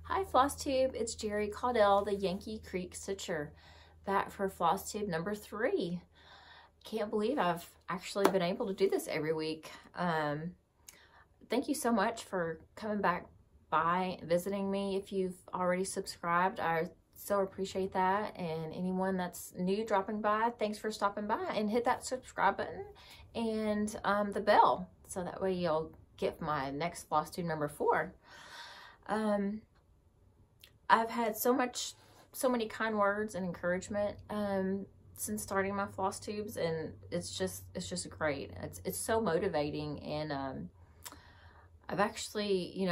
Hi Flosstube, it's Jerry Caudell, the Yankee Creek Stitcher, back for Flosstube number 3. Can't believe I've actually been able to do this every week. Thank you so much for coming back by, visiting me. If you've already subscribed, I so appreciate that. And anyone that's new dropping by, thanks for stopping by, and hit that subscribe button and the bell, so that way you'll get my next Flosstube number 4. I've had so many kind words and encouragement since starting my Flosstubes, and it's just great. It's so motivating, and I've actually,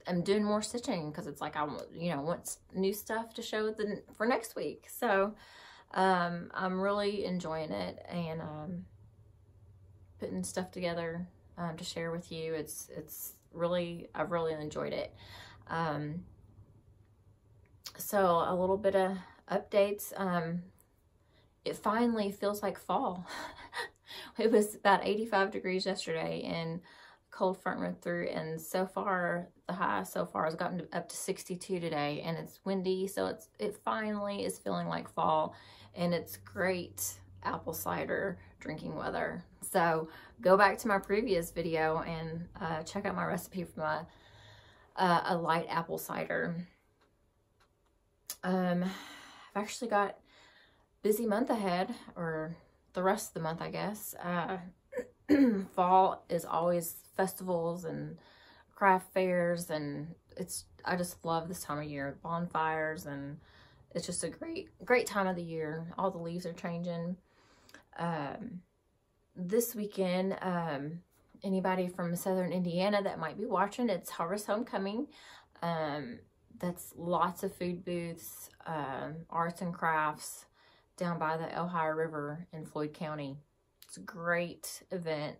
I'm doing more stitching because it's like I want new stuff to show for next week. So I'm really enjoying it, and putting stuff together to share with you. I've really enjoyed it. So a little bit of updates. It finally feels like fall. It was about 85 degrees yesterday, and cold front went through, and so far the high has gotten up to 62 today, and it's windy, so it finally is feeling like fall, and it's great apple cider drinking weather. So go back to my previous video and check out my recipe for a light apple cider. I've actually got busy month ahead, or the rest of the month, I guess. Fall is always festivals and craft fairs, and I just love this time of year. Bonfires, and it's just a great time of the year. All the leaves are changing. This weekend, anybody from Southern Indiana that might be watching, it's Harvest Homecoming. That's lots of food booths, arts and crafts down by the Ohio River in Floyd County. It's a great event.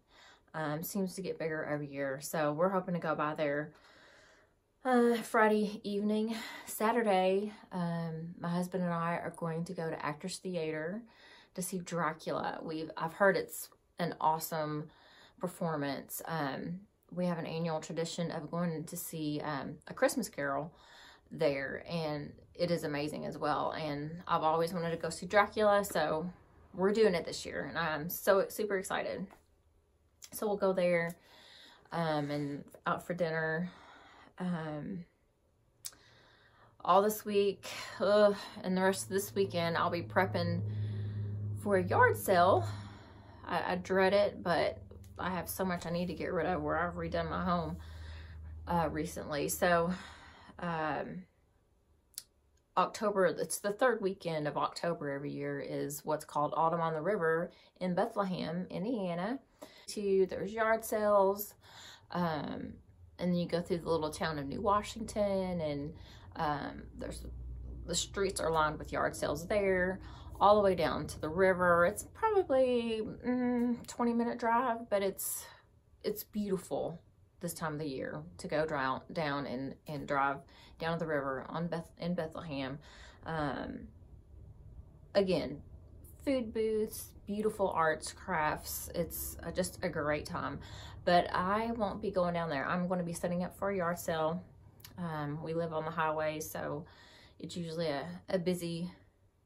Seems to get bigger every year. So we're hoping to go by there Friday evening. Saturday, my husband and I are going to go to Actors Theater to see Dracula. I've heard it's an awesome performance. We have an annual tradition of going to see A Christmas Carol there, and it is amazing as well. And I've always wanted to go see Dracula, so we're doing it this year, and I'm so super excited. So we'll go there and out for dinner all this week, and the rest of this weekend I'll be prepping for a yard sale. I dread it, but I have so much I need to get rid of where I've redone my home recently. So October, it's the third weekend of October every year, is what's called Autumn on the River in Bethlehem, Indiana. There's yard sales, and then you go through the little town of New Washington, and the streets are lined with yard sales there, all the way down to the river. It's probably 20-minute drive, but it's beautiful this time of the year to go down and drive down to the river in Bethlehem. Again, food booths, beautiful arts, crafts. It's just a great time. But I won't be going down there. I'm going to be setting up for a yard sale. We live on the highway, so it's usually a busy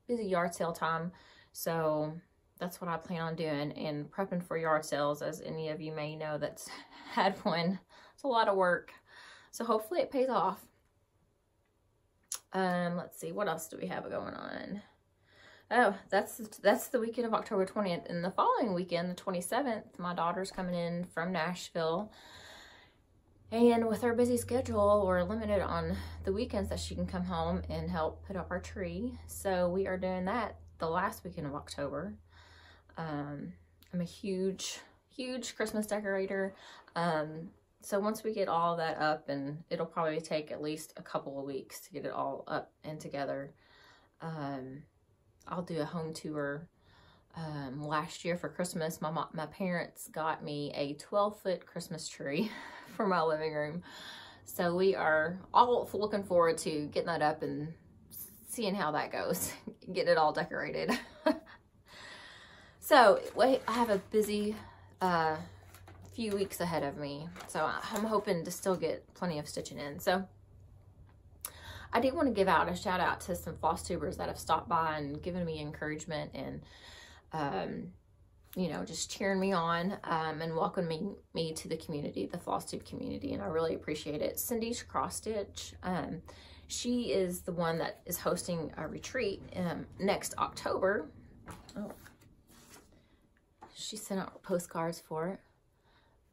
yard sale time. So that's what I plan on doing, and prepping for yard sales, as any of you may know that's had one. It's a lot of work, so hopefully it pays off. Let's see, what else do we have going on? Oh, that's the weekend of October 20th, and the following weekend, the 27th, my daughter's coming in from Nashville, and with our busy schedule, we're limited on the weekends that she can come home and help put up our tree. So we are doing that the last weekend of October. I'm a huge Christmas decorator. So once we get all that up, and it'll probably take at least a couple of weeks to get it all up and together. I'll do a home tour. Last year for Christmas, my parents got me a 12-foot Christmas tree for my living room. So we are all looking forward to getting that up and seeing how that goes, getting it all decorated. So I have a busy few weeks ahead of me, so I'm hoping to still get plenty of stitching in. So I do want to give out a shout out to some Flosstubers that have stopped by and given me encouragement and, you know, just cheering me on and welcoming me to the community, the Flosstube community, and I really appreciate it. Cindy's Cross Stitch, she is the one that is hosting a retreat next October. Oh, she sent out postcards for it,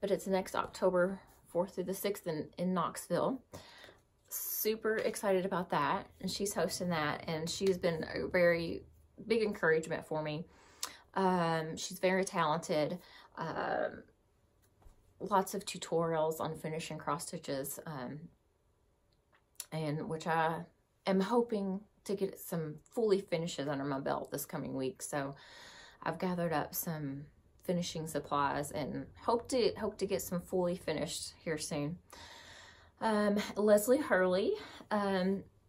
but it's next October 4th through the 6th in Knoxville. Super excited about that, and she's hosting that, and she's been a very big encouragement for me. She's very talented, lots of tutorials on finishing cross stitches, and which I am hoping to get some fully finishes under my belt this coming week. So I've gathered up some finishing supplies and hope to get some fully finished here soon. Leslie Hurley,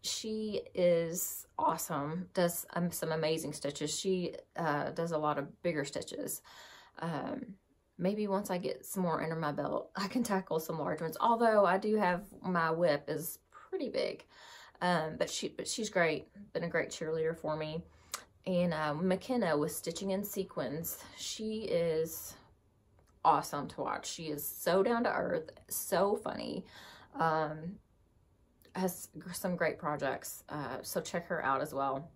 she is awesome, does some amazing stitches. She does a lot of bigger stitches. Maybe once I get some more under my belt, I can tackle some large ones. Although I do have, my WIP is pretty big, but she's great, been a great cheerleader for me. And McKenna with Stitching in Sequins, she is awesome to watch. She is so down to earth, so funny. Has some great projects, so check her out as well.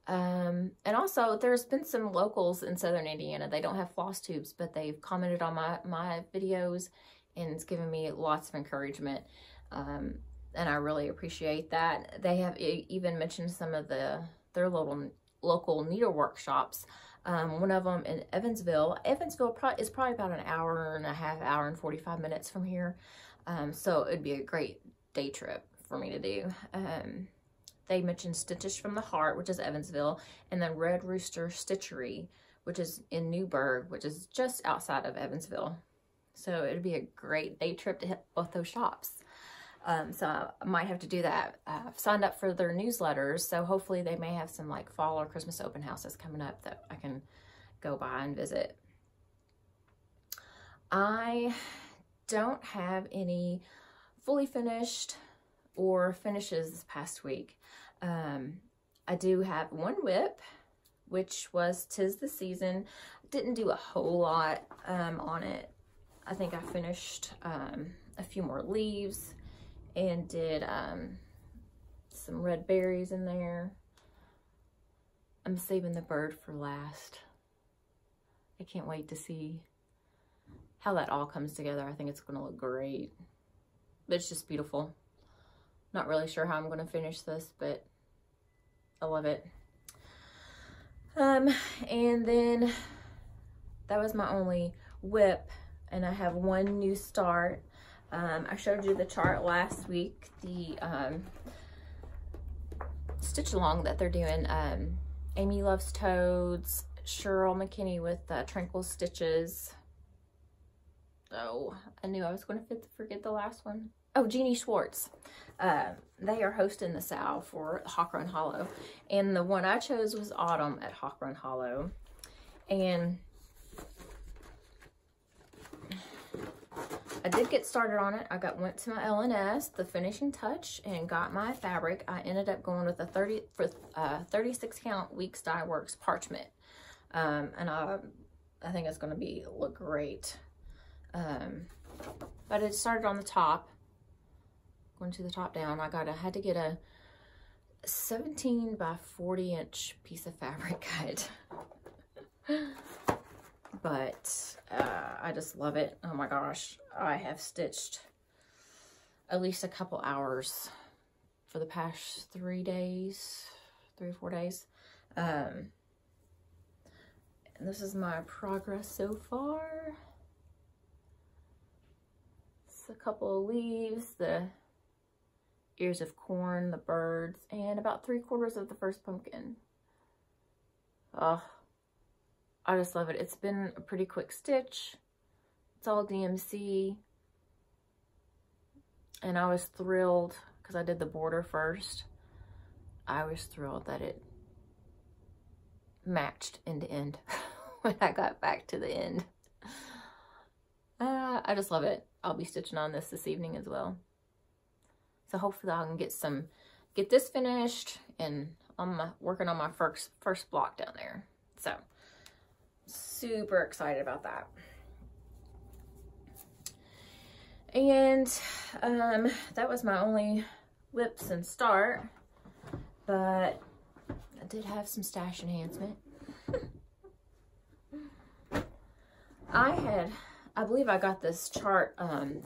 And also there's been some locals in Southern Indiana. They don't have floss tubes, but they've commented on my videos, and it's given me lots of encouragement, and I really appreciate that. They have even mentioned some of their local needlework shops. One of them in Evansville. Evansville is probably about an hour and a half, hour and 45 minutes from here. So it'd be a great day trip for me to do. They mentioned Stitches from the Heart, which is Evansville, and then Red Rooster Stitchery, which is in Newburgh, which is just outside of Evansville. So it'd be a great day trip to hit both those shops. So I might have to do that. I've signed up for their newsletters, so hopefully they may have some like fall or Christmas open houses coming up that I can go by and visit. I don't have any fully finished or finishes this past week. I do have one WIP, which was 'Tis the Season. Didn't do a whole lot on it. I think I finished a few more leaves and did some red berries in there. I'm saving the bird for last. I can't wait to see how that all comes together. I think it's going to look great. But it's just beautiful. Not really sure how I'm going to finish this, but I love it. And then that was my only WIP, and I have one new start. I showed you the chart last week, the stitch along that they're doing. Amy Loves Toads, Cheryl McKinney with Tranquil Stitches. Oh, I knew I was going to forget the last one. Oh, Jeannie Schwartz. They are hosting the SOW for Hawk Run Hollow. And the one I chose was Autumn at Hawk Run Hollow. And I did get started on it. I went to my LNS, the finishing touch, and got my fabric. I ended up going with a 36 count Weeks Dye Works parchment. And I think it's going to look great. But it started on the top, going to the top down. I had to get a 17 by 40 inch piece of fabric cut. But I just love it. Oh my gosh, I have stitched at least a couple hours for the past 3 or 4 days. And this is my progress so far. A couple of leaves, the ears of corn, the birds, and about 3/4 of the first pumpkin. Oh, I just love it. It's been a pretty quick stitch. It's all DMC. And I was thrilled because I did the border first. I was thrilled that it matched end to end when I got back to the end. I just love it. I'll be stitching on this evening as well. So hopefully I can get this finished, and I'm working on my first block down there. So super excited about that. And that was my only WIP since start, but I did have some stash enhancement. I believe I got this chart,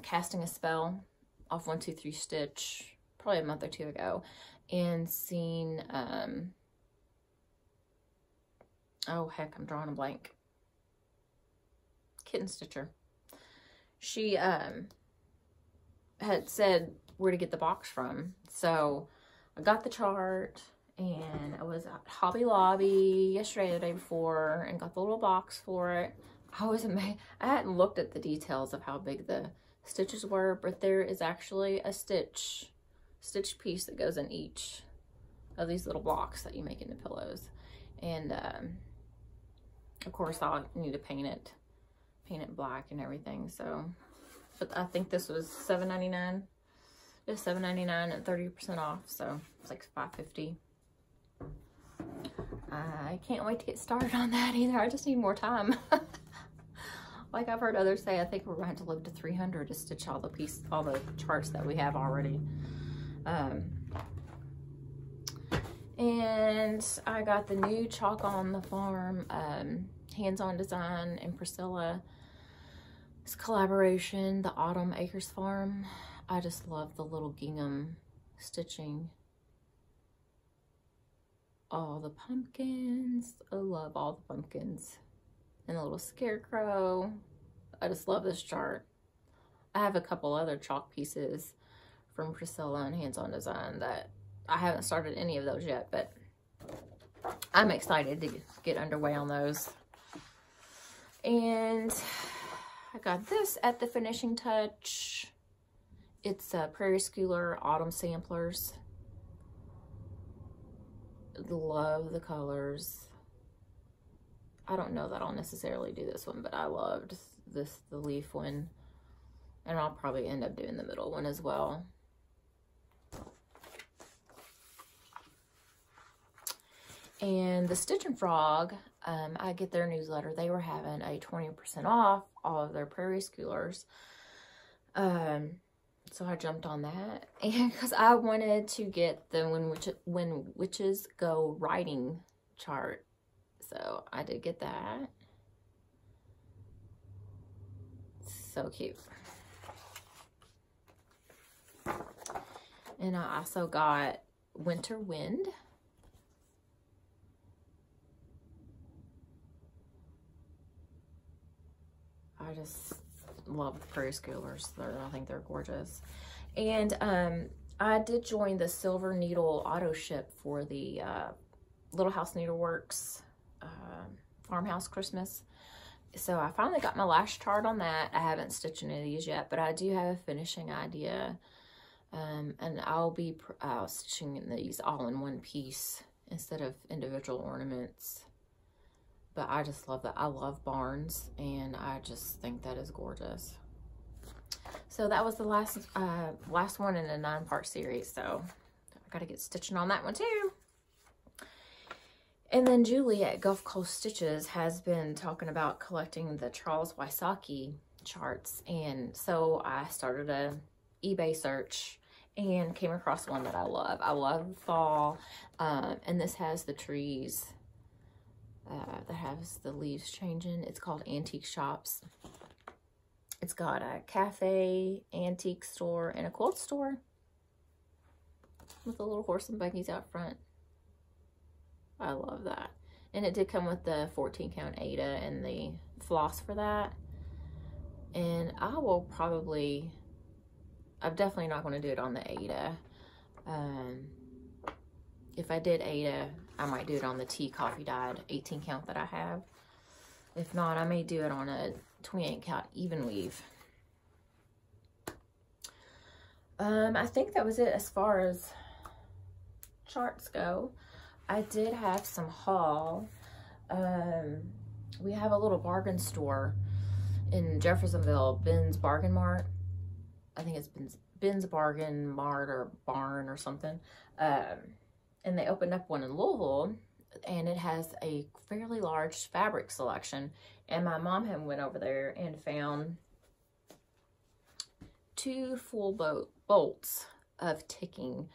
Casting a Spell, off 123 Stitch probably a month or two ago, and seen, oh heck, I'm drawing a blank. Kitten Stitcher. She had said where to get the box from, so I got the chart, and I was at Hobby Lobby yesterday, the day before, and got the little box for it. I was amazed. I hadn't looked at the details of how big the stitches were, but there is actually a stitch piece that goes in each of these little blocks that you make into pillows. And of course I'll need to paint it black and everything. So, but I think this was $7.99. Just $7.99 and 30% off, so it's like $5.50. I can't wait to get started on that either. I just need more time. Like I've heard others say, I think we're going to live to 300 to stitch all the charts that we have already. And I got the new Chalk on the Farm hands-on design and Priscilla's collaboration, the Autumn Acres Farm. I just love the little gingham stitching. All the pumpkins. I love all the pumpkins. And the little scarecrow. I just love this chart. I have a couple other chalk pieces from Priscilla and Hands-On Design that I haven't started any of those yet, but I'm excited to get underway on those. And I got this at the Finishing Touch. It's Prairie Schooler Autumn Samplers. Love the colors. I don't know that I'll necessarily do this one, but I loved the leaf one. And I'll probably end up doing the middle one as well. And the Stitch and Frog, I get their newsletter. They were having a 20% off all of their Prairie Schoolers. So I jumped on that. And because I wanted to get the When Witches Go Writing chart. So I did get that. So cute. And I also got Winter Wind. I just love the Prairie Schoolers. I think they're gorgeous. And I did join the Silver Needle auto ship for the Little House Needleworks Farmhouse Christmas. So I finally got my last chart on that. I haven't stitched any of these yet, but I do have a finishing idea. And I'll be stitching these all in one piece instead of individual ornaments. But I just love that. I love barns, and I just think that is gorgeous. So that was the last one in a 9-part series. So I got to get stitching on that one too. And then Julie at Gulf Coast Stitches has been talking about collecting the Charles Wysocki charts. And so I started a eBay search and came across one that I love. I love fall. And this has the trees that has the leaves changing. It's called Antique Shops. It's got a cafe, antique store, and a quilt store with a little horse and buggies out front. I love that. And it did come with the 14 count Ada and the floss for that. And I will probably, I'm definitely not going to do it on the Ada. If I did Ada, I might do it on the tea coffee dyed 18 count that I have. If not, I may do it on a 28 count even weave. I think that was it as far as charts go. I did have some haul. We have a little bargain store in Jeffersonville, Ben's Bargain Mart. I think it's Ben's Bargain Mart or Barn or something. And they opened up one in Louisville, and it has a fairly large fabric selection. And my mom had went over there and found 2 full bolts of ticking.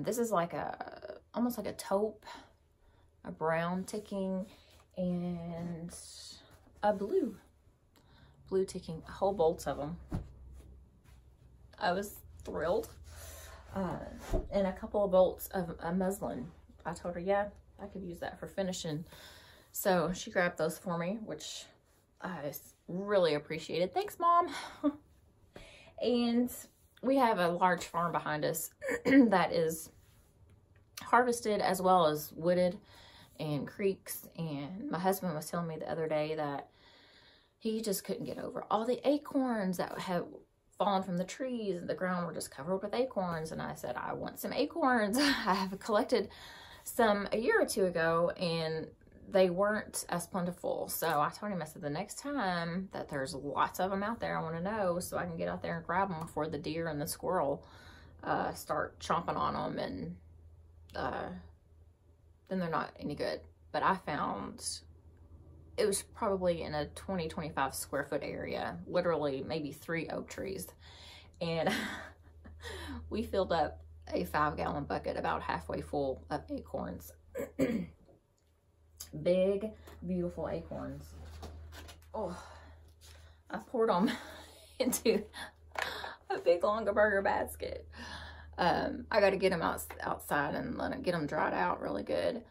This is like almost like a taupe, a brown ticking, and a blue ticking, whole bolts of them. I was thrilled. And a couple of bolts of a muslin. I told her, yeah, I could use that for finishing. So she grabbed those for me, which I really appreciated. Thanks, Mom. And we have a large farm behind us that is harvested as well as wooded and creeks. And my husband was telling me the other day that he just couldn't get over all the acorns that have fallen from the trees, and the ground were just covered with acorns. And I said, I want some acorns. I have collected some a year or two ago, and they weren't as plentiful. So I told him, I said, the next time that there's lots of them out there, I want to know so I can get out there and grab them before the deer and the squirrel start chomping on them, and then they're not any good. But I found it was probably in a 20-25 square foot area, literally maybe 3 oak trees. And we filled up a 5-gallon bucket about halfway full of acorns. Big, beautiful acorns. Oh, I poured them into a big Longaberger basket. I got to get them outside and get them dried out really good.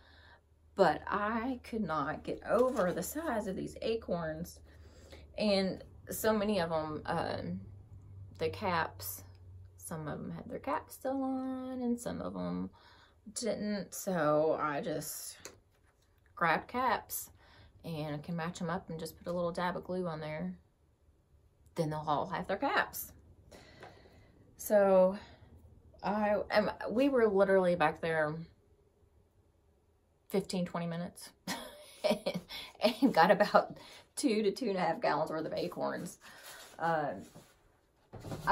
But I could not get over the size of these acorns. And so many of them, the caps, some of them had their caps still on and some of them didn't. So I just grabbed caps and I can match them up and just put a little dab of glue on there. Then they'll all have their caps. So we were literally back there 15-20 minutes and got about 2 to 2.5 gallons worth of acorns. I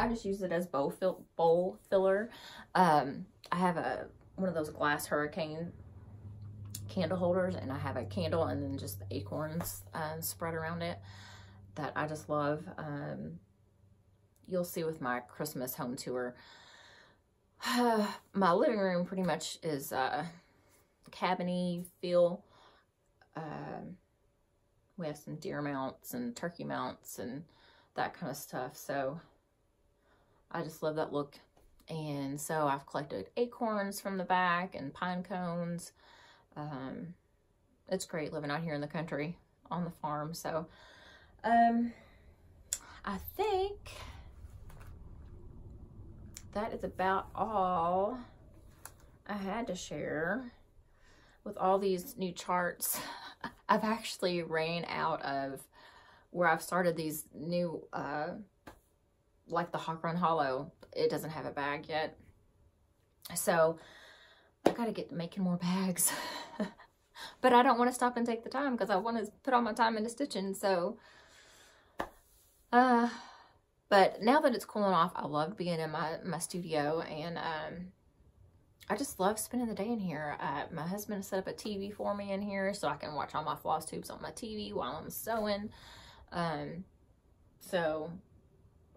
just use it as bowl filler. I have one of those glass hurricane candle holders, and I have a candle and then just the acorns spread around it that I just love. You'll see with my Christmas home tour, my living room pretty much is cabiny feel. We have some deer mounts and turkey mounts and that kind of stuff, so I just love that look. And so I've collected acorns from the back and pine cones. It's great living out here in the country on the farm. So I think that is about all I had to share with all these new charts. I've actually ran out of where I've started these new, like the Hawk Run Hollow. It doesn't have a bag yet. So I gotta get to making more bags. But I don't want to stop and take the time because I want to put all my time into stitching. So, but now that it's cooling off, I love being in my studio, and I just love spending the day in here. My husband has set up a TV for me in here so I can watch all my Flosstubes on my TV while I'm sewing. So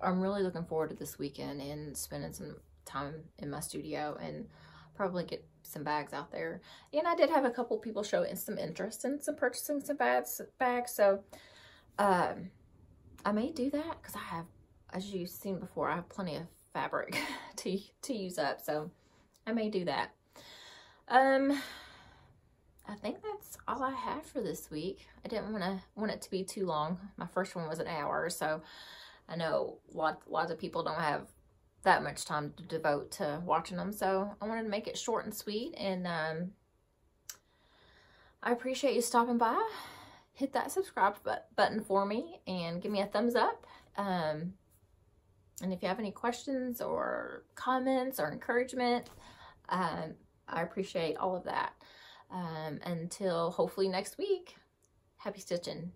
I'm really looking forward to this weekend and spending some time in my studio and probably get some bags out there. And I did have a couple people show some interest in purchasing some bags. So I may do that because I have, as you've seen before, I have plenty of fabric to use up. So I may do that. I think that's all I have for this week. I didn't want it to be too long. My first one was an hour, so I know lots of people don't have that much time to devote to watching them. So I wanted to make it short and sweet, and I appreciate you stopping by. Hit that subscribe button for me and give me a thumbs up. And if you have any questions or comments or encouragement, I appreciate all of that. Until hopefully next week, happy stitching.